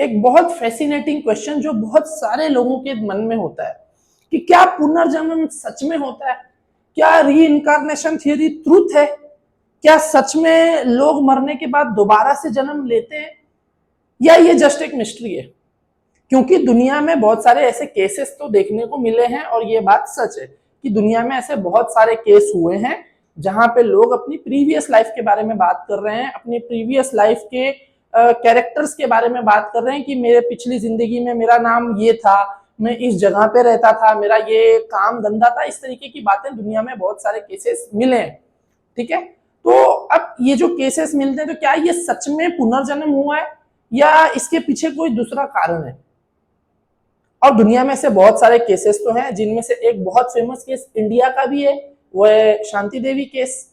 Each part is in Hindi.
एक बहुत फैसिनेटिंग क्वेश्चन जो बहुत सारे लोगों के मन में होता है कि क्या पुनर्जन्म सच में होता है? क्या रीइंकार्नेशन थियरी ट्रूथ है? क्या सच में लोग मरने के बाद दोबारा से जन्म लेते हैं, या ये जस्ट एक मिस्ट्री है? क्योंकि दुनिया में बहुत सारे ऐसे केसेस तो देखने को मिले हैं और ये बात सच है कि दुनिया में ऐसे बहुत सारे केस हुए हैं जहां पे लोग अपनी प्रीवियस लाइफ के बारे में बात कर रहे हैं, अपनी प्रीवियस लाइफ के कैरेक्टर्स के बारे में बात कर रहे हैं कि मेरे पिछली जिंदगी में मेरा नाम ये था, मैं इस जगह पे रहता था, मेरा ये काम धंधा था। इस तरीके की बातें दुनिया में बहुत सारे केसेस मिले हैं। ठीक है, तो अब ये जो केसेस मिलते हैं तो क्या ये सच में पुनर्जन्म हुआ है या इसके पीछे कोई दूसरा कारण है? और दुनिया में से बहुत सारे केसेस तो हैं, जिनमें से एक बहुत फेमस केस इंडिया का भी है, वो है शांति देवी केस।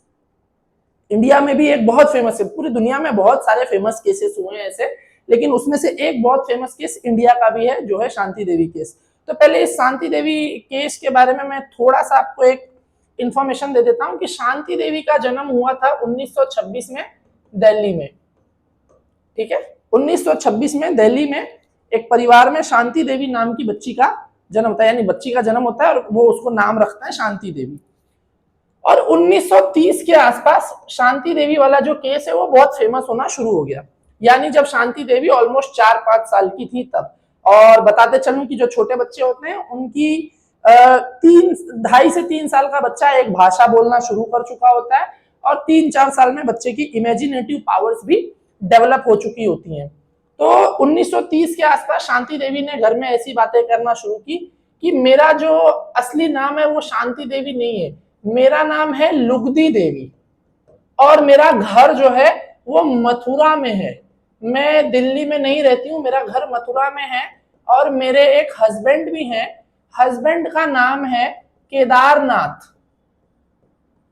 इंडिया में भी एक बहुत फेमस है, पूरी दुनिया में बहुत सारे फेमस केसेस हुए हैं ऐसे, लेकिन उसमें से एक बहुत फेमस केस इंडिया का भी है जो है शांति देवी केस। तो पहले इस शांति देवी केस के बारे में मैं थोड़ा सा आपको एक इंफॉर्मेशन दे देता हूं कि शांति देवी का जन्म हुआ था 1926 में दिल्ली में। ठीक है, 1926 में दिल्ली में एक परिवार में शांति देवी नाम की बच्ची का जन्म होता है, यानी बच्ची का जन्म होता है और वो उसको नाम रखता है शांति देवी। और 1930 के आसपास शांति देवी वाला जो केस है वो बहुत फेमस होना शुरू हो गया, यानी जब शांति देवी ऑलमोस्ट 4-5 साल की थी तब। और बताते चलूं कि जो छोटे बच्चे होते हैं उनकी 2.5 से 3 साल का बच्चा एक भाषा बोलना शुरू कर चुका होता है और 3-4 साल में बच्चे की इमेजिनेटिव पावर्स भी डेवलप हो चुकी होती हैं। तो 1930 के आसपास शांति देवी ने घर में ऐसी बातें करना शुरू की कि मेरा जो असली नाम है वो शांति देवी नहीं है, मेरा नाम है लुगदी देवी और मेरा घर जो है वो मथुरा में है। मैं दिल्ली में नहीं रहती हूँ, मेरा घर मथुरा में है और मेरे एक हस्बैंड भी हैं, हस्बैंड का नाम है केदारनाथ।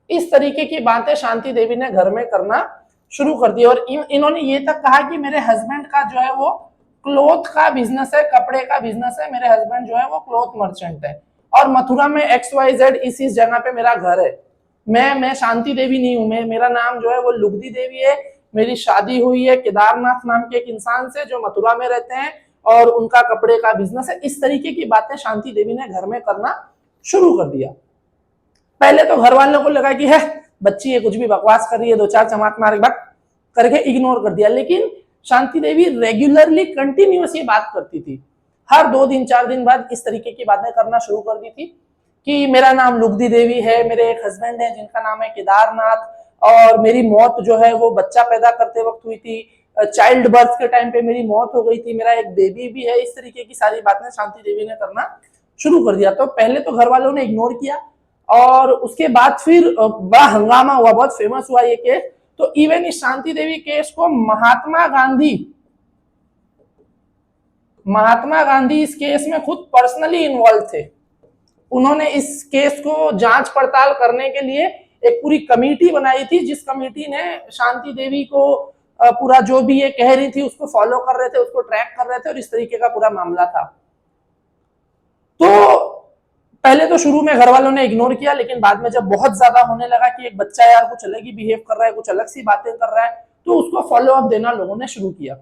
इस तरीके की बातें शांति देवी ने घर में करना शुरू कर दी और इन्होंने ये तक कहा कि मेरे हस्बैंड का जो है वो क्लॉथ का बिजनेस है, कपड़े का बिजनेस है, मेरे हस्बैंड जो है वो क्लॉथ मर्चेंट है और मथुरा में XYZ इस जगह पे मेरा घर है। मैं शांति देवी नहीं हूं, मेरा नाम जो है वो लुगदी देवी है, मेरी शादी हुई है केदारनाथ नाम के एक इंसान से जो मथुरा में रहते हैं और उनका कपड़े का बिजनेस है। इस तरीके की बातें शांति देवी ने घर में करना शुरू कर दिया। पहले तो घर वालों को लगा कि है बच्ची ये कुछ भी बकवास कर रही है, 2-4 चमाट मार के करके इग्नोर कर दिया, लेकिन शांति देवी रेगुलरली कंटिन्यूअस ये बात करती थी। हर 2 दिन 4 दिन बाद इस तरीके की बातें करना शुरू कर दी थी कि मेरा नाम लुगदी देवी है, मेरे एक हस्बैंड है जिनका नाम है केदारनाथ और मेरी मौत जो है वो बच्चा पैदा करते वक्त हुई थी, चाइल्ड बर्थ के टाइम पे मेरी मौत हो गई थी, मेरा एक बेबी भी है। इस तरीके की सारी बातें शांति देवी ने करना शुरू कर दिया। तो पहले तो घर वालों ने इग्नोर किया और उसके बाद फिर बड़ा हंगामा हुआ, बहुत फेमस हुआ ये केस। तो इवन इस शांति देवी केस को महात्मा गांधी इस केस में खुद पर्सनली इन्वॉल्व थे। उन्होंने इस केस को जांच पड़ताल करने के लिए एक पूरी कमेटी बनाई थी, जिस कमेटी ने शांति देवी को पूरा जो भी ये कह रही थी उसको फॉलो कर रहे थे, उसको ट्रैक कर रहे थे और इस तरीके का पूरा मामला था। तो पहले तो शुरू में घर वालों ने इग्नोर किया, लेकिन बाद में जब बहुत ज्यादा होने लगा कि एक बच्चा यार कुछ अलग ही बिहेव कर रहा है, कुछ अलग सी बातें कर रहा है, तो उसको फॉलो अप देना लोगों ने शुरू किया।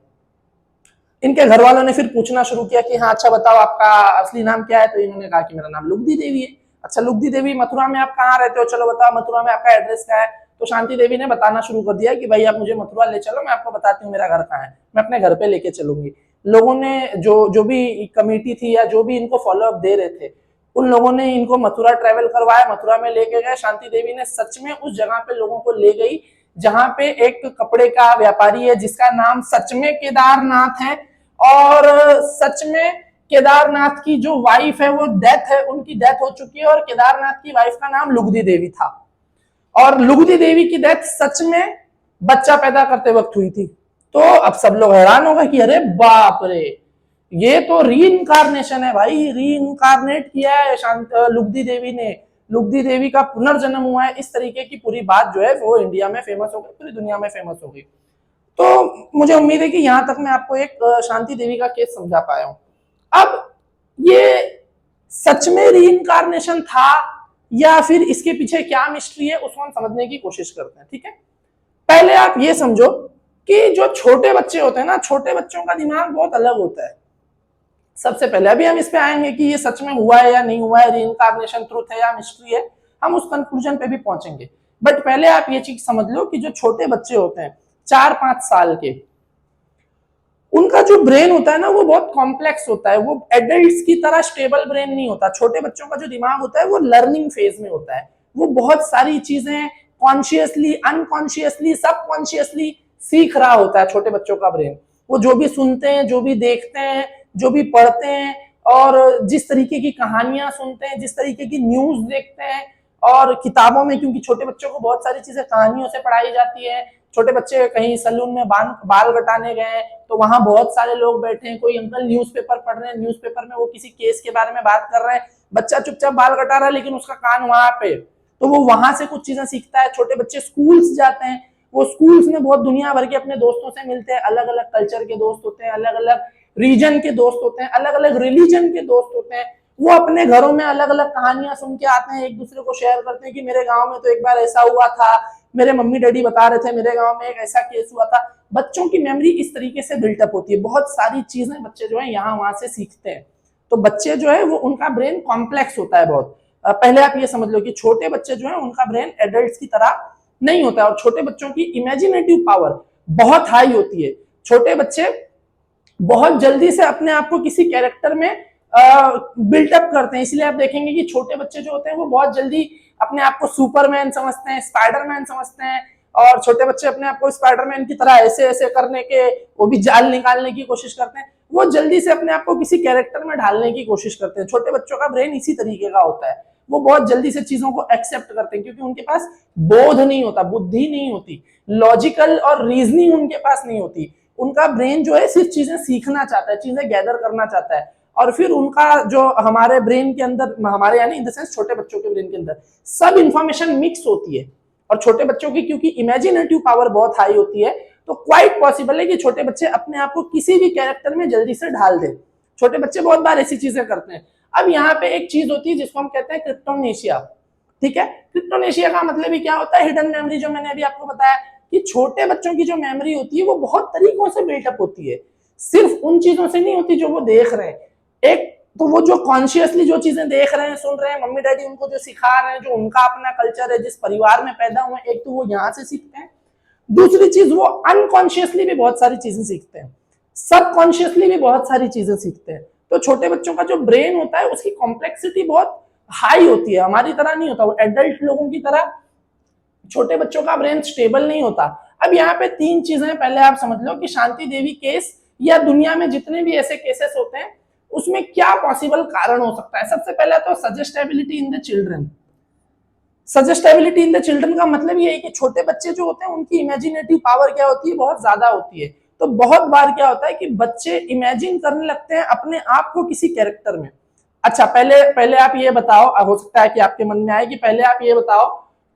इनके घर वालों ने फिर पूछना शुरू किया कि हाँ अच्छा बताओ आपका असली नाम क्या है? तो इन्होंने कहा कि मेरा नाम लुगदी देवी है। अच्छा लुगदी देवी, मथुरा में आप कहाँ रहते हो? चलो बताओ मथुरा में आपका एड्रेस क्या है? तो शांति देवी ने बताना शुरू कर दिया कि भाई आप मुझे मथुरा ले चलो, मैं आपको बताती हूँ मेरा घर कहाँ है, मैं अपने घर पे लेके चलूंगी। लोगों ने जो भी कमेटी थी या जो भी इनको फॉलो अप दे रहे थे, उन लोगों ने इनको मथुरा ट्रेवल करवाया, मथुरा में लेके गए। शांति देवी ने सच में उस जगह पे लोगों को ले गई जहां पे एक कपड़े का व्यापारी है जिसका नाम सच में केदारनाथ है और सच में केदारनाथ की जो वाइफ है वो डेथ है, उनकी डेथ हो चुकी है और केदारनाथ की वाइफ का नाम लुगदी देवी था और लुगदी देवी की डेथ सच में बच्चा पैदा करते वक्त हुई थी। तो अब सब लोग हैरान हो गए कि अरे बाप रे, ये तो रीइंकार्नेशन है भाई, रीइंकार्नेट किया है लुगदी देवी ने, लुगदी देवी का पुनर्जन्म हुआ है। इस तरीके की पूरी बात जो है वो इंडिया में फेमस हो गई, पूरी दुनिया में फेमस हो गई। तो मुझे उम्मीद है कि यहां तक मैं आपको एक शांति देवी का केस समझा पाया हूं। अब ये सच में रीइंकार्नेशन था या फिर इसके पीछे क्या मिस्ट्री है उसको हम समझने की कोशिश करते हैं। ठीक है, पहले आप ये समझो कि जो छोटे बच्चे होते हैं ना, छोटे बच्चों का दिमाग बहुत अलग होता है। सबसे पहले अभी हम इस पे आएंगे कि ये सच में हुआ है या नहीं हुआ है, रीइंकार्नेशन ट्रुथ है या मिस्ट्री है, हम उस कंक्लूजन पे भी पहुंचेंगे। बट पहले आप ये चीज समझ लो कि जो छोटे बच्चे होते हैं 4-5 साल के, उनका जो ब्रेन होता है ना वो बहुत कॉम्प्लेक्स होता है, वो एडल्ट्स की तरह स्टेबल ब्रेन नहीं होता। छोटे बच्चों का जो दिमाग होता है वो लर्निंग फेज में होता है, वो बहुत सारी चीजें कॉन्शियसली, अनकॉन्शियसली, सबकॉन्शियसली सीख रहा होता है छोटे बच्चों का ब्रेन। वो जो भी सुनते हैं, जो भी देखते हैं, जो भी पढ़ते हैं, और जिस तरीके की कहानियां सुनते हैं, जिस तरीके की न्यूज देखते हैं, और किताबों में, क्योंकि छोटे बच्चों को बहुत सारी चीजें कहानियों से पढ़ाई जाती है। छोटे बच्चे कहीं सैलून में बाल कटाने गए तो वहां बहुत सारे लोग बैठे हैं, कोई अंकल न्यूज़पेपर पढ़ रहे हैं, न्यूज़पेपर में वो किसी केस के बारे में बात कर रहे हैं, बच्चा चुपचाप बाल कटा रहा है लेकिन उसका कान वहां पे, तो वो वहां से कुछ चीजें सीखता है। छोटे बच्चे स्कूल्स जाते हैं, वो स्कूल्स में बहुत दुनिया भर के अपने दोस्तों से मिलते हैं, अलग अलग कल्चर के दोस्त होते हैं, अलग अलग रीजन के दोस्त होते हैं, अलग अलग रिलीजन के दोस्त होते हैं। वो अपने घरों में अलग अलग कहानियां सुन के आते हैं, एक दूसरे को शेयर करते हैं कि मेरे गांव में तो एक बार ऐसा हुआ था, मेरे मम्मी डैडी बता रहे थे मेरे गांव में एक ऐसा केस हुआ था। बच्चों की मेमोरी इस तरीके से बिल्टअप होती है, बहुत सारी चीजें बच्चे जो है यहाँ वहां से सीखते हैं। तो बच्चे जो है वो, उनका ब्रेन कॉम्प्लेक्स होता है बहुत। पहले आप ये समझ लो कि छोटे बच्चे जो है उनका ब्रेन एडल्ट्स की तरह नहीं होता है, और छोटे बच्चों की इमेजिनेटिव पावर बहुत हाई होती है। छोटे बच्चे बहुत जल्दी से अपने आप को किसी कैरेक्टर में बिल्टअप करते हैं, इसलिए आप देखेंगे कि छोटे बच्चे जो होते हैं वो बहुत जल्दी अपने आप को सुपरमैन समझते हैं, स्पाइडरमैन समझते हैं, और छोटे बच्चे अपने आप को स्पाइडरमैन की तरह ऐसे ऐसे करने के, वो भी जाल निकालने की कोशिश करते हैं, वो जल्दी से अपने आप को किसी कैरेक्टर में ढालने की कोशिश करते हैं। छोटे बच्चों का ब्रेन इसी तरीके का होता है, वो बहुत जल्दी से चीजों को एक्सेप्ट करते हैं, क्योंकि उनके पास बोध नहीं होता, बुद्धि नहीं होती, लॉजिकल और रीजनिंग उनके पास नहीं होती। उनका ब्रेन जो है सिर्फ चीजें सीखना चाहता है, चीजें गैदर करना चाहता है, और फिर उनका जो हमारे ब्रेन के अंदर, हमारे यानी इन द सेंस छोटे बच्चों के ब्रेन के अंदर सब इंफॉर्मेशन मिक्स होती है। और छोटे बच्चों की क्योंकि इमेजिनेटिव पावर बहुत हाई होती है, तो क्वाइट पॉसिबल है कि छोटे बच्चे अपने आप को किसी भी कैरेक्टर में जल्दी से ढाल दें। छोटे बच्चे बहुत बार ऐसी चीजें करते हैं। अब यहाँ पे एक चीज होती है जिसको हम कहते हैं क्रिप्टोनेशिया। ठीक है, क्रिप्टोनेशिया का मतलब ही क्या होता है? हिडन मेमोरी, जो मैंने अभी आपको बताया कि छोटे बच्चों की जो मेमोरी होती है वो बहुत तरीकों से बिल्टअप होती है, सिर्फ उन चीजों से नहीं होती जो वो देख रहे हैं। एक तो वो जो कॉन्शियसली जो चीजें देख रहे हैं, सुन रहे हैं, मम्मी डैडी उनको जो सिखा रहे हैं, जो उनका अपना कल्चर है, जिस परिवार में पैदा हुए, एक तो वो यहाँ से सीखते हैं। दूसरी चीज, वो अनकॉन्शियसली भी बहुत सारी चीजें सीखते हैं, सबकॉन्शियसली भी बहुत सारी चीजें सीखते हैं। तो छोटे बच्चों का जो ब्रेन होता है उसकी कॉम्प्लेक्सिटी बहुत हाई होती है, हमारी तरह नहीं होता, वो एडल्ट लोगों की तरह छोटे बच्चों का ब्रेन स्टेबल नहीं होता। अब यहाँ पे 3 चीजें पहले आप समझ लो कि शांति देवी केस या दुनिया में जितने भी ऐसे केसेस होते हैं उसमें क्या पॉसिबल कारण हो सकता है। सबसे पहले तो suggestibility in the children. Suggestibility in the children का मतलब ये है कि छोटे बच्चे जो होते हैं उनकी इमेजिनेटिव पावर क्या होती है, बहुत ज्यादा होती है। तो बहुत बार क्या होता है कि बच्चे इमेजिन करने लगते हैं अपने आप को किसी कैरेक्टर में। अच्छा, पहले आप ये बताओ, हो सकता है कि आपके मन में आए कि पहले आप ये बताओ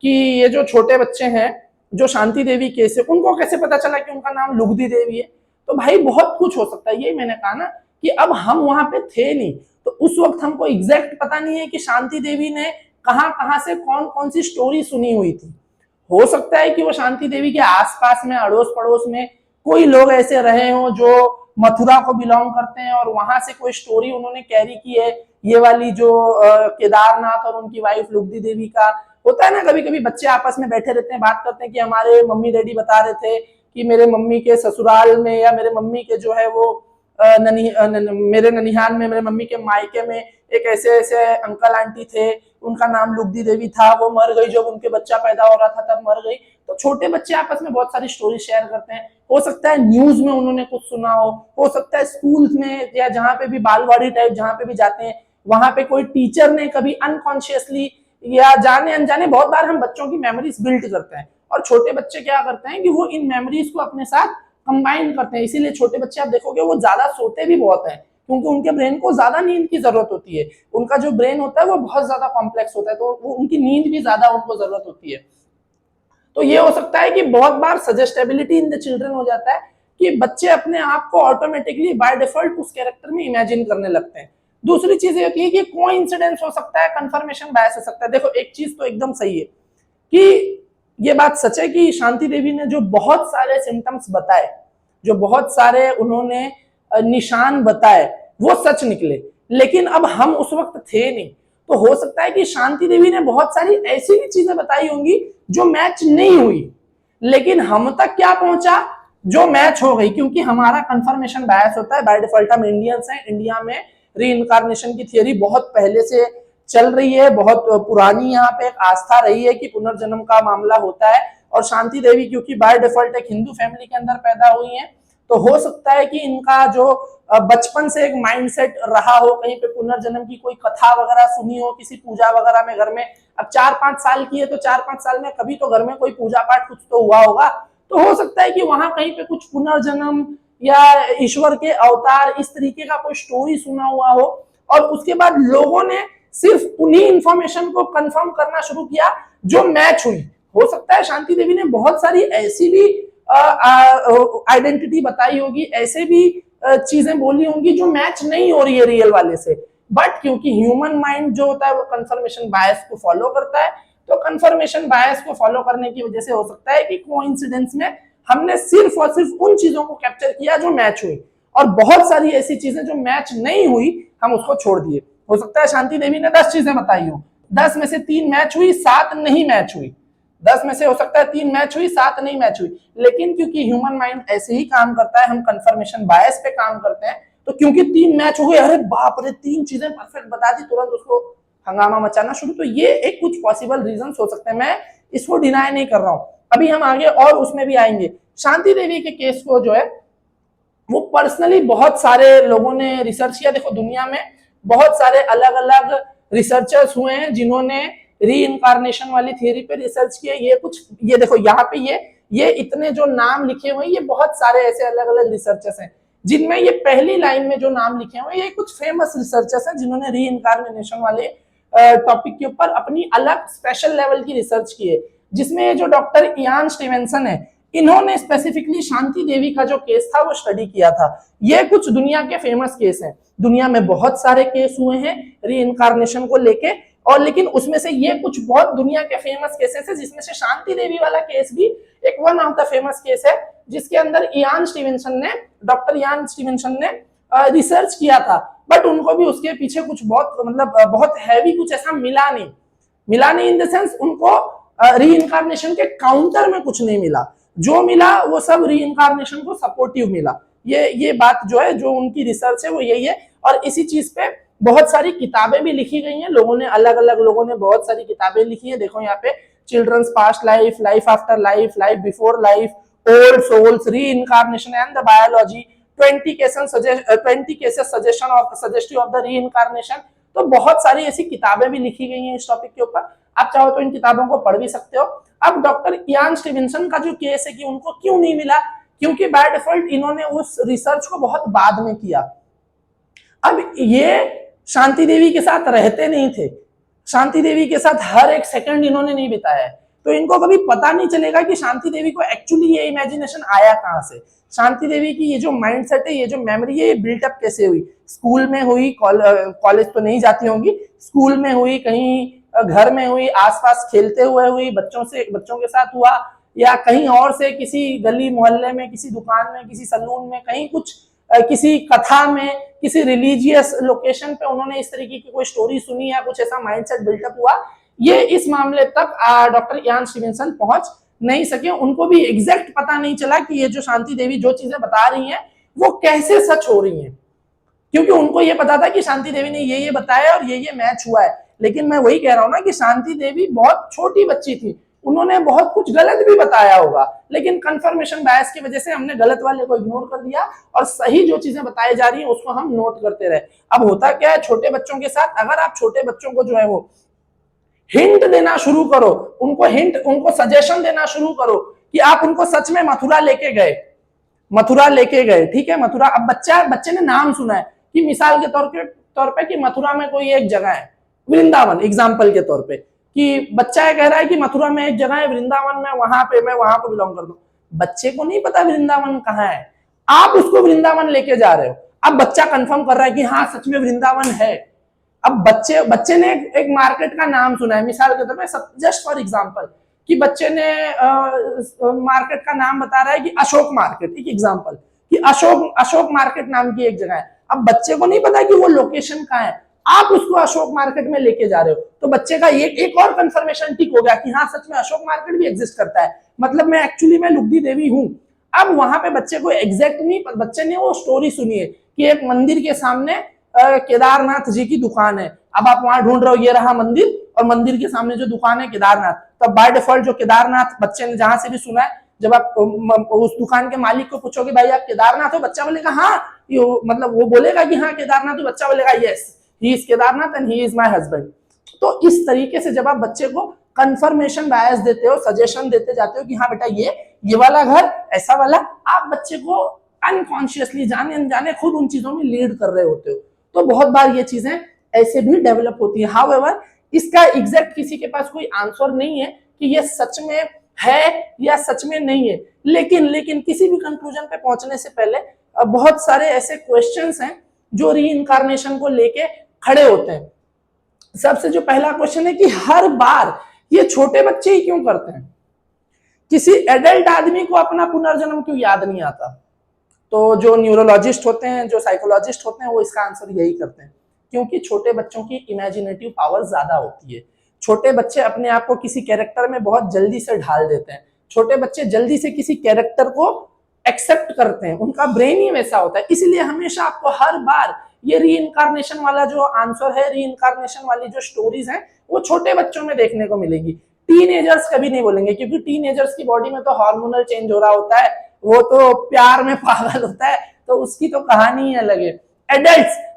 कि ये जो छोटे बच्चे हैं जो शांति देवी केस है, उनको कैसे पता चला कि उनका नाम लुगदी देवी है? तो भाई बहुत कुछ हो सकता है, ये मैंने कहा ना कि अब हम वहां पे थे नहीं, तो उस वक्त हमको एग्जैक्ट पता नहीं है कि शांति देवी ने कहां कहां से कौन कौन सी स्टोरी सुनी हुई थी। हो सकता है कि वो शांति देवी के आसपास में, अड़ोस पड़ोस में कोई लोग ऐसे रहे हो जो मथुरा को बिलोंग करते हैं और वहां से कोई स्टोरी उन्होंने कैरी की है, ये वाली जो केदारनाथ और उनकी वाइफ लुगदी देवी का। होता है ना, कभी कभी बच्चे आपस में बैठे रहते हैं, बात करते हैं कि हमारे मम्मी डैडी बता रहे थे कि मेरे मम्मी के ससुराल में, या मेरे मम्मी के जो है वो मेरे ननिहाल में, मेरे मम्मी के मायके में एक ऐसे ऐसे अंकल आंटी थे, उनका नाम लुगदी देवी था, वो मर गई जब उनके बच्चा पैदा हो रहा था, तब मर गई। तो छोटे बच्चे आपस में बहुत सारी स्टोरी शेयर करते हैं। हो सकता है न्यूज में उन्होंने कुछ सुना हो सकता है स्कूल में या जहां पे भी बालवाड़ी टाइप जहां पे भी जाते हैं वहां पे कोई टीचर ने कभी अनकॉन्शियसली या जाने अनजाने, बहुत बार हम बच्चों की मेमोरीज बिल्ड करते हैं, और छोटे बच्चे क्या करते हैं कि वो इन मेमोरीज को अपने साथ कंबाइन करते हैं। इसीलिए छोटे बच्चे आप देखोगे वो ज्यादा सोते भी बहुत हैं, क्योंकि उनके ब्रेन को ज्यादा नींद की जरूरत होती है। उनका जो ब्रेन होता है वो बहुत ज्यादा कॉम्प्लेक्स होता है, तो वो उनकी नींद भी ज्यादा उनको जरूरत होती है। तो ये हो सकता है कि बहुत बार सजेस्टेबिलिटी इन द चिल्ड्रन हो जाता है कि बच्चे अपने आप को ऑटोमेटिकली बाय डिफॉल्ट उस कैरेक्टर में इमेजिन करने लगते हैं। दूसरी चीज ये होती है कि कोइंसिडेंस हो सकता है, कंफर्मेशन बायस हो सकता है। देखो एक चीज तो एकदम सही है कि ये बात सच है कि शांति देवी ने जो बहुत सारे सिम्टम्स बताए, जो बहुत सारे उन्होंने निशान बताए, वो सच निकले। लेकिन अब हम उस वक्त थे नहीं, तो हो सकता है कि शांति देवी ने बहुत सारी ऐसी भी चीजें बताई होंगी जो मैच नहीं हुई, लेकिन हम तक क्या पहुंचा, जो मैच हो गई। क्योंकि हमारा कंफर्मेशन बायस होता है, बाय डिफॉल्ट हम इंडियंस हैं, इंडिया में री-इनकार्नेशन की थियोरी बहुत पहले से चल रही है, बहुत पुरानी यहाँ पे एक आस्था रही है कि पुनर्जन्म का मामला होता है। और शांति देवी क्योंकि बाय डिफॉल्ट एक हिंदू फैमिली के अंदर पैदा हुई हैं, तो हो सकता है कि इनका जो बचपन से एक माइंडसेट रहा हो, कहीं पे पुनर्जन्म की कोई कथा वगैरह सुनी हो किसी पूजा वगैरह में घर में। अब 4-5 साल की है तो 4-5 साल में कभी तो घर में कोई पूजा पाठ कुछ तो हुआ होगा, तो हो सकता है कि वहां कहीं पे कुछ पुनर्जन्म या ईश्वर के अवतार इस तरीके का कोई स्टोरी सुना हुआ हो, और उसके बाद लोगों ने सिर्फ उन्हीं इंफॉर्मेशन को कंफर्म करना शुरू किया जो मैच हुई। हो सकता है शांति देवी ने बहुत सारी ऐसी भी आइडेंटिटी बताई होगी, ऐसे भी चीजें बोली होंगी जो मैच नहीं हो रही है रियल वाले से, बट क्योंकि ह्यूमन माइंड जो होता है वो कंफर्मेशन बायस को फॉलो करता है, तो कंफर्मेशन बायस को फॉलो करने की वजह से हो सकता है कि कोइंसिडेंस में हमने सिर्फ और सिर्फ उन चीजों को कैप्चर किया जो मैच हुई, और बहुत सारी ऐसी चीजें जो मैच नहीं हुई हम उसको छोड़ दिए। हो सकता है शांति देवी ने 10 चीजें बताई हो, 10 में से 3 मैच हुई, 7 नहीं मैच हुई। 10 में से हो सकता है 3 मैच हुई, 7 नहीं मैच हुई। लेकिन क्योंकि ह्यूमन माइंड ऐसे ही काम करता है, हम कंफर्मेशन बायस पे काम करते हैं, तो क्योंकि 3 मैच हो गए, अरे बाप रे 3 चीजें परफेक्ट बता दी, तुरंत उसको हंगामा मचाना शुरू। तो ये एक कुछ पॉसिबल रीजन हो सकते हैं, मैं इसको डिनाई नहीं कर रहा हूं। अभी हम आगे और उसमें भी आएंगे। शांति देवी के केस को जो है वो पर्सनली बहुत सारे लोगों ने रिसर्च किया। देखो दुनिया में बहुत सारे अलग अलग रिसर्चर्स हुए हैं जिन्होंने री इनकारनेशन वाली थियरी पे रिसर्च किया। ये देखो यहाँ पे ये इतने जो नाम लिखे हुए हैं, ये बहुत सारे ऐसे अलग अलग रिसर्चर्स हैं, जिनमें ये पहली लाइन में जो नाम लिखे हुए हैं ये कुछ फेमस रिसर्चर्स हैं जिन्होंने री इनकारनेशन वाले टॉपिक के ऊपर अपनी अलग स्पेशल लेवल की रिसर्च की है। जिसमें जो डॉक्टर इयान स्टीवेंसन है, इन्होंने स्पेसिफिकली शांति देवी का जो केस था वो स्टडी किया था। ये कुछ दुनिया के फेमस केस हैं, दुनिया में बहुत सारे केस हुए हैं री इनकारनेशन को लेके, और लेकिन उसमें से ये कुछ बहुत दुनिया के फेमस केसेस है, जिसमें से शांति देवी वाला केस भी एक one of the famous case है, जिसके अंदर डॉक्टर इयान स्टीवेंसन ने रिसर्च किया था। बट उनको भी उसके पीछे कुछ बहुत हैवी कुछ ऐसा मिला नहीं इन द सेंस उनको री इनकारनेशन के काउंटर में कुछ नहीं मिला। जो मिला वो सब री इनकारनेशन को सपोर्टिव मिला। ये बात जो है, जो उनकी रिसर्च है वो यही है। और इसी चीज पे बहुत सारी किताबें भी लिखी गई हैं, लोगों ने अलग अलग लोगों ने बहुत सारी किताबें लिखी हैं। देखो यहाँ पे childrens past life, life after life, life before life, old souls, reincarnation and the biology, 20 cases suggestive of the reincarnation. तो बहुत सारी ऐसी किताबें भी लिखी गई हैं इस टॉपिक के ऊपर, आप चाहो तो इन किताबों को पढ़ भी सकते हो। अब डॉक्टर इयान स्टीवेंसन का जो केस है कि उनको क्यों नहीं मिला, क्योंकि बाय डिफॉल्ट इन्होंने उस रिसर्च को बहुत बाद में किया। अब ये शांति देवी के साथ रहते नहीं थे, शांति देवी के साथ हर एक सेकंड इन्होंने नहीं बिताया है, तो इनको कभी पता नहीं चलेगा कि शांति देवी को एक्चुअली ये इमेजिनेशन आया कहां से। शांति देवी की ये जो माइंडसेट है, ये जो मेमोरी है, ये बिल्टअप कैसे हुई, स्कूल में हुई, कॉलेज तो नहीं जाती होंगी, स्कूल में हुई, कहीं घर में हुई, आसपास खेलते हुए हुई, बच्चों के साथ हुआ, या कहीं और से किसी गली मोहल्ले में, किसी दुकान में, किसी सलून में, कहीं कुछ किसी कथा में, किसी रिलीजियस लोकेशन पे उन्होंने इस तरीके की कोई स्टोरी सुनी या कुछ ऐसा माइंडसेट बिल्टअप हुआ। ये इस मामले तक डॉक्टर इयान स्टीवेंसन पहुंच नहीं सके। उनको भी एग्जैक्ट पता नहीं चला कि ये जो शांति देवी जो चीजें बता रही हैं वो कैसे सच हो रही हैं, क्योंकि उनको ये पता था कि शांति देवी ने ये बताया और ये मैच हुआ है। लेकिन मैं वही कह रहा हूं ना कि शांति देवी बहुत छोटी बच्ची थी, उन्होंने बहुत कुछ गलत भी बताया होगा, लेकिन कंफर्मेशन बायस की वजह से हमने गलत वाले को इग्नोर कर दिया और सही जो चीजें बताई जा रही हैं उसको हम नोट करते रहे। अब होता क्या है छोटे बच्चों के साथ, अगर आप छोटे बच्चों को जो है वो हिंट देना शुरू करो, उनको सजेशन देना शुरू करो कि आप उनको सच में मथुरा लेके गए, ठीक है, मथुरा। अब बच्चे ने नाम सुना है कि मिसाल के तौर पे कि मथुरा में कोई एक जगह है, वृंदावन, एग्जाम्पल के तौर पे, कि बच्चा कह रहा है कि मथुरा में एक जगह है वृंदावन में, मैं वहां को बिलोंग कर दूं। बच्चे को नहीं पता वृंदावन कहाँ है, आप उसको वृंदावन लेके जा रहे हो। अब बच्चा कंफर्म कर रहा है कि हाँ सच में वृंदावन है। अब बच्चे ने एक मार्केट का नाम सुना है, मिसाल के तौर पे, जस्ट फॉर एग्जांपल, कि बच्चे ने मार्केट का नाम बता रहा है कि अशोक मार्केट, एक एग्जांपल, कि अशोक मार्केट नाम की एक जगह है। अब बच्चे को नहीं पता कि वो लोकेशन कहाँ है, आप उसको अशोक मार्केट में लेके जा रहे हो, तो बच्चे का ये एक और कंफर्मेशन टिक हो गया कि हाँ सच में अशोक मार्केट भी एग्जिस्ट करता है, मतलब मैं एक्चुअली मैं लुगदी देवी हूँ। अब वहां पे बच्चे को एग्जैक्ट नहीं, पर बच्चे ने वो स्टोरी सुनी है कि एक मंदिर के सामने केदारनाथ जी की दुकान है। अब आप वहां ढूंढ रहे हो, ये रहा मंदिर, और मंदिर के सामने जो दुकान है केदारनाथ, तो बाय डिफॉल्ट जो केदारनाथ बच्चे ने जहां से भी सुना है, जब आप उस दुकान के मालिक को पूछोगे भाई आप केदारनाथ हो, बच्चा बोलेगा हाँ, मतलब वो बोलेगा कि हाँ केदारनाथ, तो बच्चा बोलेगा yes he is Kedarnath and he is my husband. तो इस तरीके से जब आप बच्चे को कंफर्मेशन बायस देते हो, सजेशन देते जाते हो कि हाँ बेटा ये वाला घर ऐसा वाला, आप बच्चे को अनकॉन्शियसली जाने अनजाने खुद उन चीजों में लीड कर रहे होते हो। तो बहुत बार ये चीजें ऐसे भी डेवलप होती है। हाउएवर इसका एग्जैक्ट किसी के पास कोई आंसर नहीं है कि ये सच में है या सच में नहीं है, लेकिन किसी भी कंक्लूजन पे पहुंचने से पहले बहुत सारे ऐसे क्वेश्चंस हैं जो री इनकारनेशन को लेके खड़े होते हैं। सबसे जो पहला क्वेश्चन है कि हर बार ये छोटे बच्चे ही क्यों करते हैं, किसी एडल्ट आदमी को अपना पुनर्जन्म क्यों याद नहीं आता? तो जो न्यूरोलॉजिस्ट होते हैं, जो साइकोलॉजिस्ट होते हैं, वो इसका आंसर यही करते हैं, क्योंकि छोटे बच्चों की इमेजिनेटिव पावर ज्यादा होती है। छोटे बच्चे अपने आप को किसी कैरेक्टर में बहुत जल्दी से ढाल देते हैं, छोटे बच्चे जल्दी से किसी कैरेक्टर को एक्सेप्ट करते हैं, उनका ब्रेन ही वैसा होता है। इसलिए हमेशा आपको हर बार ये री इनकारनेशन वाला जो आंसर है, री इनकारनेशन वाली जो स्टोरीज हैं, वो छोटे बच्चों में देखने को मिलेगी। टीनेजर्स कभी नहीं बोलेंगे, क्योंकि टीनेजर्स की बॉडी में तो हार्मोनल चेंज हो रहा होता है, वो तो प्यार में पागल होता है, तो उसकी तो कहानी अलग है।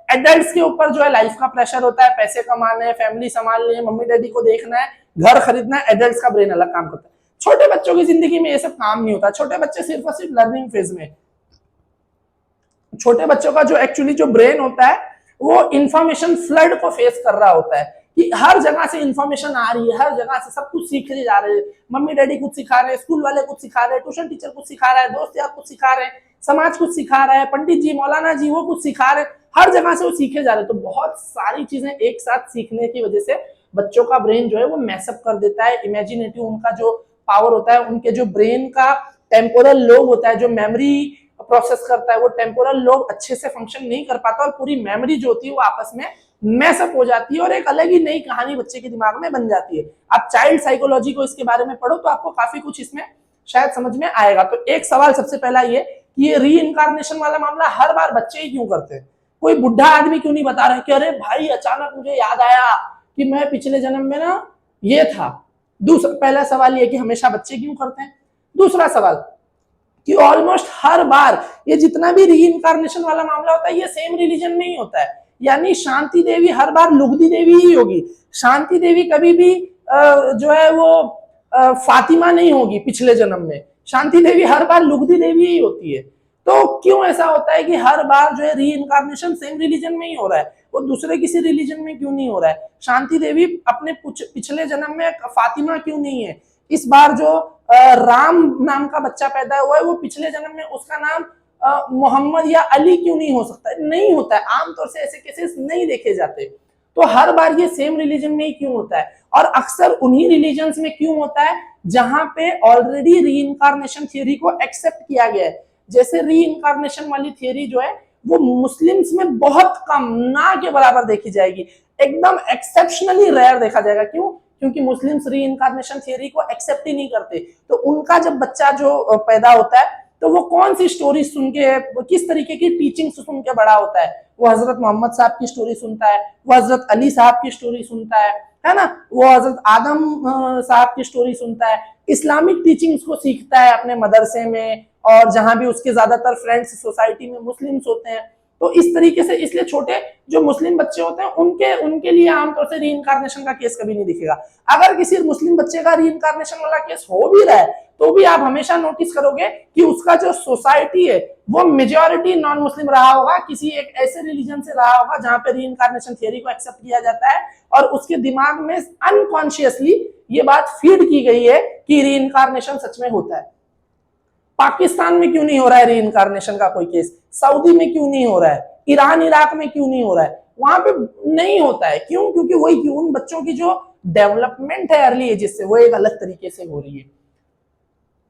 एडल्ट्स के ऊपर जो है लाइफ का प्रेशर होता है, पैसे कमाने हैं, फैमिली संभालनी है, मम्मी डैडी को देखना है, घर खरीदना है, एडल्ट्स का ब्रेन अलग काम करता है। छोटे बच्चों की जिंदगी में ये सब काम नहीं होता, छोटे बच्चे सिर्फ और सिर्फ लर्निंग फेज में। छोटे बच्चों का जो एक्चुअली जो ब्रेन होता है, वो इंफॉर्मेशन फ्लड को फेस कर रहा होता है कि हर जगह से इंफॉर्मेशन आ रही है, हर जगह से सब कुछ सीखने जा रहे हैं, मम्मी डैडी कुछ सिखा रहे हैं, स्कूल वाले कुछ सिखा रहे हैं, ट्यूशन टीचर कुछ सिखा रहा है, दोस्त यार कुछ सिखा रहे हैं, समाज कुछ सिखा रहा है, पंडित जी मौलाना जी वो कुछ सिखा रहे हैं, हर जगह से वो सीखे जा रहे हैं। तो बहुत सारी चीजें एक साथ सीखने की वजह से बच्चों का ब्रेन जो है वो मैसअप कर देता है। इमेजिनेटिव उनका जो पावर होता है, उनके जो ब्रेन का टेम्पोरल लोब होता है, जो मेमोरी प्रोसेस करता है, वो टेम्पोरल लोब अच्छे से फंक्शन नहीं कर पाता, और पूरी मेमोरी जो होती है वो आपस में मैसअप हो जाती है, और एक अलग ही नई कहानी बच्चे के दिमाग में बन जाती है। आप चाइल्ड साइकोलॉजी को इसके बारे में पढ़ो तो आपको काफी कुछ इसमें शायद समझ में आएगा। तो एक सवाल सबसे पहला ये कि ये री इनकारनेशन वाला मामला हर बार बच्चे ही क्यों करते हैं? कोई बुढ़ा आदमी क्यों नहीं बता रहे कि अरे भाई अचानक मुझे याद आया कि मैं पिछले जन्म में ना ये था? दूसरा पहला सवाल ये कि हमेशा बच्चे क्यों करते हैं। दूसरा सवाल कि ऑलमोस्ट हर बार ये जितना भी री इनकारनेशन वाला मामला होता है, ये सेम रिलीजन में ही होता है। यानी शांति देवी हर बार लुगदी देवी ही होगी, शांति देवी कभी भी जो है वो फातिमा नहीं होगी पिछले जन्म में, शांति देवी हर बार लुगदी देवी ही होती है। तो क्यों ऐसा होता है कि हर बार जो है री इनकारनेशन सेम रिलीजन में ही हो रहा है, वो दूसरे किसी रिलीजन में क्यों नहीं हो रहा है? शांति देवी अपने पिछले जन्म में फातिमा क्यों नहीं है? इस बार जो राम नाम का बच्चा पैदा हुआ है, वो पिछले जन्म में उसका नाम मोहम्मद या अली क्यों नहीं हो सकता? नहीं होता है, आमतौर से ऐसे केसेस नहीं देखे जाते। तो हर बार ये सेम रिलीजन में ही क्यों होता है? और अक्सर उन्हीं रिलीजन्स में क्यों होता है जहां पे ऑलरेडी री इनकारनेशन थियरी को एक्सेप्ट किया गया है। जैसे री इनकारनेशन वाली थियरी जो है वो मुस्लिम्स में बहुत कम, ना के बराबर देखी जाएगी, एकदम एक्सेप्शनली रेयर देखा जाएगा। क्यों? क्योंकि मुस्लिम्स री इनकारनेशन थियरी को एक्सेप्ट ही नहीं करते। तो उनका जब बच्चा जो पैदा होता है तो वो कौन सी स्टोरी सुन के, किस तरीके की टीचिंग सुन के बड़ा होता है? वो हजरत मोहम्मद साहब की स्टोरी सुनता है, वो हजरत अली साहब की स्टोरी सुनता है ना, वो हजरत आदम साहब की स्टोरी सुनता है, इस्लामिक टीचिंग्स को सीखता है अपने मदरसे में, और जहां भी उसके ज्यादातर फ्रेंड्स सोसाइटी में मुस्लिम्स होते हैं। तो इस तरीके से, इसलिए छोटे जो मुस्लिम बच्चे होते हैं उनके लिए आमतौर से री इनकारनेशन का केस कभी नहीं दिखेगा। अगर किसी मुस्लिम बच्चे का री इनकारनेशन वाला केस हो भी रहा है तो भी आप हमेशा नोटिस करोगे कि उसका जो सोसाइटी है वो मेजॉरिटी नॉन मुस्लिम रहा होगा, किसी एक ऐसे रिलीजन से रहा होगा जहां पे री इनकारनेशन थियरी को एक्सेप्ट किया जाता है, और उसके दिमाग में अनकॉन्शियसली ये बात फीड की गई है कि री इनकारनेशन सच में होता है। पाकिस्तान में क्यों नहीं हो रहा है री इनकारनेशन का कोई केस? सऊदी में क्यों नहीं हो रहा है? ईरान इराक में क्यों नहीं हो रहा है? वहां पे नहीं होता है। क्यों? क्योंकि वही उन बच्चों की जो डेवलपमेंट है अर्ली एजेस से, वो एक अलग तरीके से हो रही है।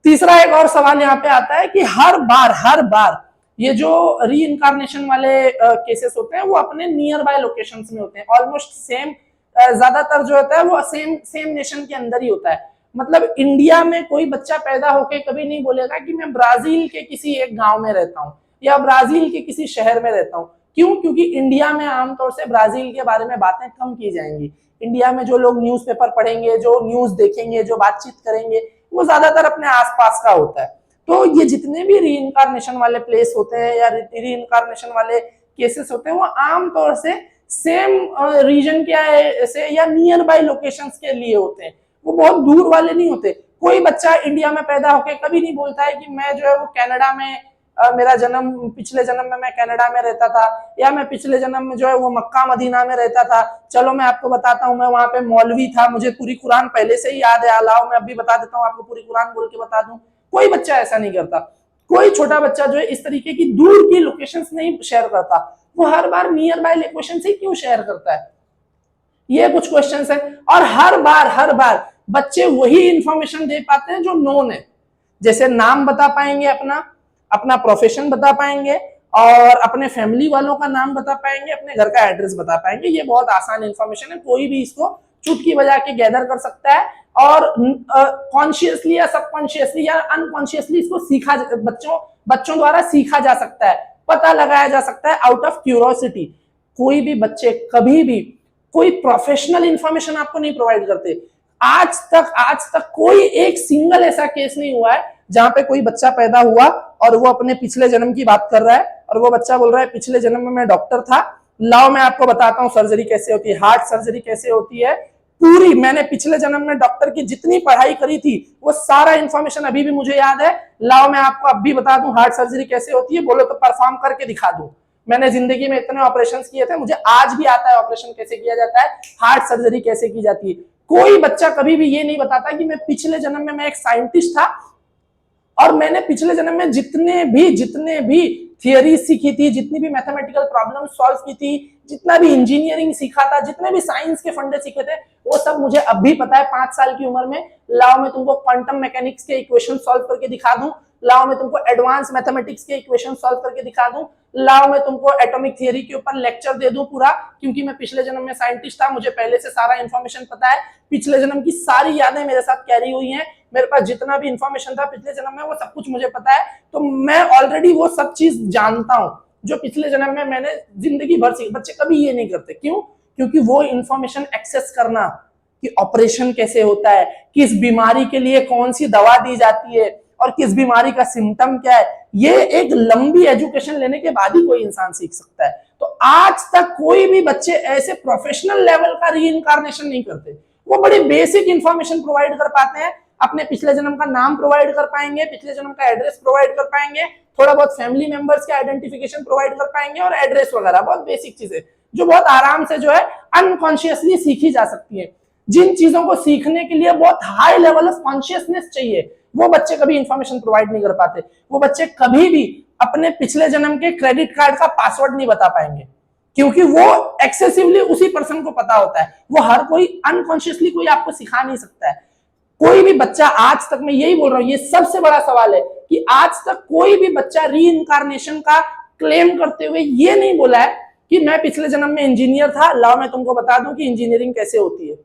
तीसरा एक और सवाल यहाँ पे आता है कि हर बार ये जो री इनकारनेशन वाले केसेस होते हैं वो अपने नियर बाय लोकेशंस में होते हैं, ऑलमोस्ट सेम, ज्यादातर जो होता है वो सेम नेशन के अंदर ही होता है। मतलब इंडिया में कोई बच्चा पैदा होके कभी नहीं बोलेगा कि मैं ब्राजील के किसी एक गांव में रहता हूँ या ब्राजील के किसी शहर में रहता हूँ। क्यों? क्योंकि इंडिया में आमतौर से ब्राजील के बारे में बातें कम की जाएंगी। इंडिया में जो लोग न्यूज़पेपर पढ़ेंगे, जो न्यूज देखेंगे, जो बातचीत करेंगे, वो ज्यादातर अपने आसपास का होता है। तो ये जितने भी री इनकारनेशन वाले प्लेस होते हैं या री इनकारनेशन वाले केसेस होते हैं वो आमतौर से सेम रीजन के से या नियर बाय लोकेशंस के लिए होते हैं, वो बहुत दूर वाले नहीं होते। कोई बच्चा इंडिया में पैदा होके कभी नहीं बोलता है कि मैं जो है वो कनाडा में मेरा जन्म, पिछले जन्म में मैं कनाडा में रहता था, या मैं पिछले जन्म में जो है वो मक्का मदीना में रहता था। चलो मैं आपको बताता हूँ, मैं वहां पे मौलवी था, मुझे पूरी कुरान पहले से ही याद है, अलाओ मैं अभी बता देता हूँ आपको, पूरी कुरान बोल के बता दूं। कोई बच्चा ऐसा नहीं करता। कोई छोटा बच्चा जो है इस तरीके की दूर की लोकेशंस नहीं शेयर करता, वो हर बार नियर बाय लोकेशन से क्यों शेयर करता है? ये कुछ क्वेश्चंस है। और हर बार बच्चे वही इंफॉर्मेशन दे पाते हैं जो नोन है। जैसे नाम बता पाएंगे, अपना प्रोफेशन बता पाएंगे, और अपने फैमिली वालों का नाम बता पाएंगे, अपने घर का एड्रेस बता पाएंगे। ये बहुत आसान इंफॉर्मेशन है, कोई भी इसको चुटकी बजा के गैदर कर सकता है, और कॉन्शियसली या सबकॉन्शियसली या अनकॉन्शियसली इसको सीखा, बच्चों द्वारा सीखा जा सकता है, पता लगाया जा सकता है आउट ऑफ क्यूरियोसिटी। कोई भी बच्चे कभी भी कोई प्रोफेशनल इंफॉर्मेशन आपको नहीं प्रोवाइड करते। आज तक कोई एक सिंगल ऐसा केस नहीं हुआ है जहां पे कोई बच्चा पैदा हुआ और वो अपने पिछले जन्म की बात कर रहा है और वो बच्चा बोल रहा है पिछले जन्म में मैं डॉक्टर था, लाओ मैं आपको बताता हूँ सर्जरी कैसे होती है, हार्ट सर्जरी कैसे होती है, पूरी मैंने पिछले जन्म में डॉक्टर की जितनी पढ़ाई करी थी वो सारा इंफॉर्मेशन अभी भी मुझे याद है, लाओ मैं आपको अब भी बता दूं हार्ट सर्जरी कैसे होती है, बोलो तो परफॉर्म करके दिखा दूं। मैंने जिंदगी में इतने ऑपरेशंस किए थे, मुझे आज भी आता है ऑपरेशन कैसे किया जाता है, हार्ट सर्जरी कैसे की जाती है। कोई बच्चा कभी भी ये नहीं बताता कि मैं पिछले जन्म में मैं एक साइंटिस्ट था और मैंने पिछले जन्म में जितने भी थियरी सीखी थी, जितनी भी मैथमेटिकल प्रॉब्लम सॉल्व की थी, जितना भी इंजीनियरिंग सीखा था, जितने भी साइंस के फंडे सीखे थे, वो सब मुझे अब भी पता है 5 साल की उम्र में। लाओ मैं तुमको क्वांटम मैकेनिक्स के इक्वेशन सॉल्व करके दिखा दूं, लाओ मैं तुमको एडवांस मैथमेटिक्स के इक्वेशन सॉल्व करके दिखा दूं, लाओ मैं तुमको एटॉमिक थियरी के ऊपर लेक्चर दे दूं पूरा, क्योंकि मैं पिछले जन्म में साइंटिस्ट था, मुझे पहले से सारा इंफॉर्मेशन पता है, पिछले जन्म की सारी यादें मेरे साथ कैरी हुई हैं, मेरे पास जितना भी इंफॉर्मेशन था पिछले जन्म में वो सब कुछ मुझे पता है। तो मैं ऑलरेडी वो सब चीज जानता हूं जो पिछले जन्म में मैंने जिंदगी भर सीखी। बच्चे कभी ये नहीं करते, क्यों? क्योंकि वो इंफॉर्मेशन एक्सेस करना कि ऑपरेशन कैसे होता है, किस बीमारी के लिए कौन सी दवा दी जाती है और किस बीमारी का सिम्टम क्या है, ये एक लंबी एजुकेशन लेने के बाद ही कोई इंसान सीख सकता है। तो आज तक कोई भी बच्चे ऐसे प्रोफेशनल लेवल का री इनकारनेशन नहीं करते, वो बड़ी बेसिक इंफॉर्मेशन प्रोवाइड कर पाते हैं, अपने पिछले जन्म का नाम प्रोवाइड कर पाएंगे, पिछले जन्म का एड्रेस प्रोवाइड कर पाएंगे, थोड़ा बहुत फैमिली मेंबर्स के आइडेंटिफिकेशन प्रोवाइड कर पाएंगे और एड्रेस वगैरह, बहुत बेसिक चीजें जो बहुत आराम से जो है अनकॉन्शियसली सीखी जा सकती है। जिन चीजों को सीखने के लिए बहुत हाई लेवल ऑफ कॉन्शियसनेस चाहिए, वो बच्चे कभी इंफॉर्मेशन प्रोवाइड नहीं कर पाते। वो बच्चे कभी भी अपने पिछले जन्म के क्रेडिट कार्ड का पासवर्ड नहीं बता पाएंगे, क्योंकि वो एक्सेसिवली उसी पर्सन को पता होता है। वो हर कोई अनकॉन्शियसली कोई आपको सिखा नहीं सकता है। कोई भी बच्चा आज तक, मैं यही बोल रहा हूं, ये सबसे बड़ा सवाल है कि आज तक कोई भी बच्चा री इनकारनेशन का क्लेम करते हुए ये नहीं बोला है कि मैं पिछले जन्म में इंजीनियर था, लाओ मैं तुमको बता दूं कि इंजीनियरिंग कैसे होती है।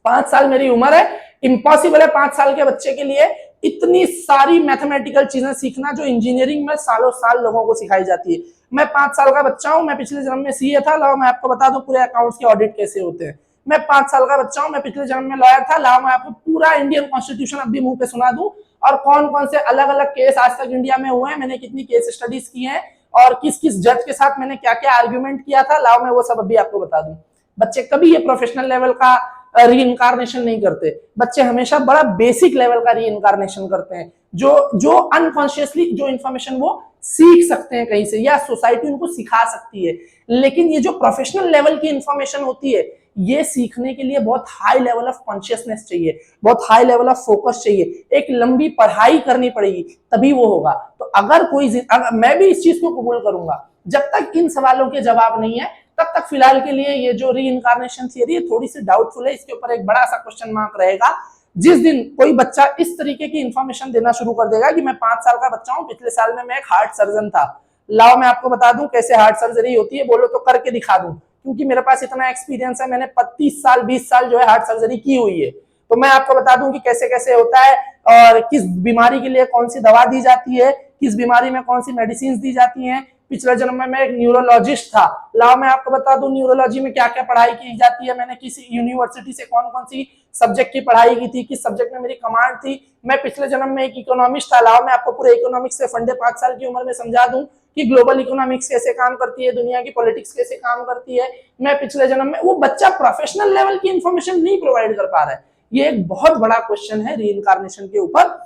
5 साल मेरी उम्र है, इम्पॉसिबल है 5 साल के बच्चे के लिए इतनी सारी मैथमेटिकल चीजें सीखना जो इंजीनियरिंग में सालों साल लोगों को सिखाई जाती है। मैं 5 साल का बच्चा हूं, मैं पिछले जन्म में सीए था, लाओ मैं आपको बता दूं पूरे अकाउंट्स के ऑडिट कैसे होते हैं। मैं 5 साल का बच्चा हूं, मैं पिछले जन्म में लॉयर था, लाओ मैं आपको पूरा इंडियन कॉन्स्टिट्यूशन अब भी मुंह पे सुना दूं और कौन कौन से अलग अलग केस आज तक इंडिया में हुए हैं, मैंने कितनी केस स्टडीज की हैं और किस किस जज के साथ मैंने क्या क्या आर्ग्यूमेंट किया था, लाओ मैं वो सब अभी आपको बता दूं। बच्चे कभी ये प्रोफेशनल लेवल का री इनकारनेशन नहीं करते, बच्चे हमेशा बड़ा बेसिक लेवल का री इनकारनेशन करते हैं, जो अनकॉन्शियसली जो इंफॉर्मेशन वो सीख सकते हैं कहीं से या सोसाइटी उनको सिखा सकती है। लेकिन ये जो प्रोफेशनल लेवल की इंफॉर्मेशन होती है, ये सीखने के लिए बहुत हाई लेवल ऑफ कॉन्शियसनेस चाहिए, बहुत हाई लेवल ऑफ फोकस चाहिए, एक लंबी पढ़ाई करनी पड़ेगी, तभी वो होगा। तो अगर मैं भी इस चीज को कबूल करूंगा, जब तक इन सवालों के जवाब नहीं है तब तक फिलहाल के लिए ये जो री इनकारनेशन थियरी है थोड़ी सी डाउटफुल है, इसके ऊपर एक बड़ा सा क्वेश्चन मार्क रहेगा। जिस दिन कोई बच्चा इस तरीके की इंफॉर्मेशन देना शुरू कर देगा कि मैं 5 साल का बच्चा हूं, पिछले साल में मैं एक हार्ट सर्जन था, लाओ मैं आपको बता दूं कैसे हार्ट सर्जरी होती है, बोलो तो करके दिखा दूं, क्योंकि मेरे पास इतना एक्सपीरियंस है, मैंने 25 साल 20 साल जो है हार्ट सर्जरी की हुई है, तो मैं आपको बता दूं कि कैसे कैसे होता है और किस बीमारी के लिए कौन सी दवा दी जाती है, किस बीमारी में कौन सी मेडिसिन दी जाती हैं। पिछले जन्म में मैं एक न्यूरोलॉजिस्ट था, लाओ मैं आपको बता दूं न्यूरोलॉजी में क्या क्या पढ़ाई की जाती है, मैंने किसी यूनिवर्सिटी से कौन कौन सी सब्जेक्ट की पढ़ाई की थी, किस सब्जेक्ट में मेरी कमांड थी। मैं पिछले जन्म में एक इकोनॉमिस्ट था, लाओ मैं आपको पूरे इकोनॉमिक्स से फंडे 5 साल की उम्र में समझा दूं कि ग्लोबल इकोनॉमिक्स कैसे काम करती है, दुनिया की पॉलिटिक्स कैसे काम करती है। मैं पिछले जन्म में, वो बच्चा प्रोफेशनल लेवल की इंफॉर्मेशन नहीं प्रोवाइड कर पा रहा है। ये एक बहुत बड़ा क्वेश्चन है री इनकारनेशन के ऊपर।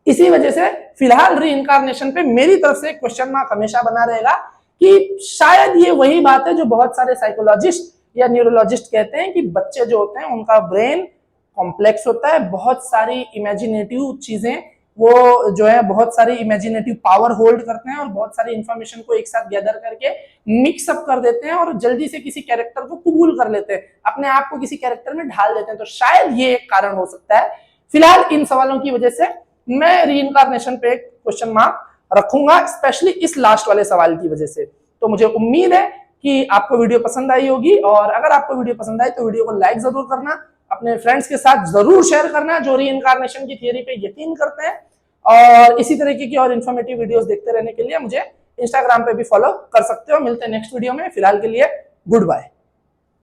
इसी वजह से फिलहाल री इनकारनेशन पे मेरी तरफ से क्वेश्चन मार्क हमेशा बना रहेगा कि शायद ये वही बात है जो बहुत सारे साइकोलॉजिस्ट या न्यूरोलॉजिस्ट कहते हैं कि बच्चे जो होते हैं उनका ब्रेन कॉम्प्लेक्स होता है, बहुत सारी इमेजिनेटिव चीजें, वो जो है बहुत सारी इमेजिनेटिव पावर होल्ड करते हैं और बहुत सारी इंफॉर्मेशन को एक साथ गैदर करके मिक्सअप कर देते हैं और जल्दी से किसी कैरेक्टर को कबूल कर लेते हैं, अपने आप को किसी कैरेक्टर में ढाल देते हैं। तो शायद ये एक कारण हो सकता है। फिलहाल इन सवालों की वजह से मैं री इनकारनेशन पे एक क्वेश्चन मार्क रखूंगा, स्पेशली इस लास्ट वाले सवाल की वजह से। तो मुझे उम्मीद है कि आपको वीडियो पसंद आई होगी, और अगर आपको वीडियो पसंद आई तो वीडियो को लाइक जरूर करना, अपने फ्रेंड्स के साथ जरूर शेयर करना जो री इनकारनेशन की थियरी पे यकीन करते हैं। और इसी तरीके की और इन्फॉर्मेटिव वीडियोस देखते रहने के लिए मुझे इंस्टाग्राम पे भी फॉलो कर सकते हो। मिलते हैं नेक्स्ट वीडियो में, फिलहाल के लिए गुड बाय।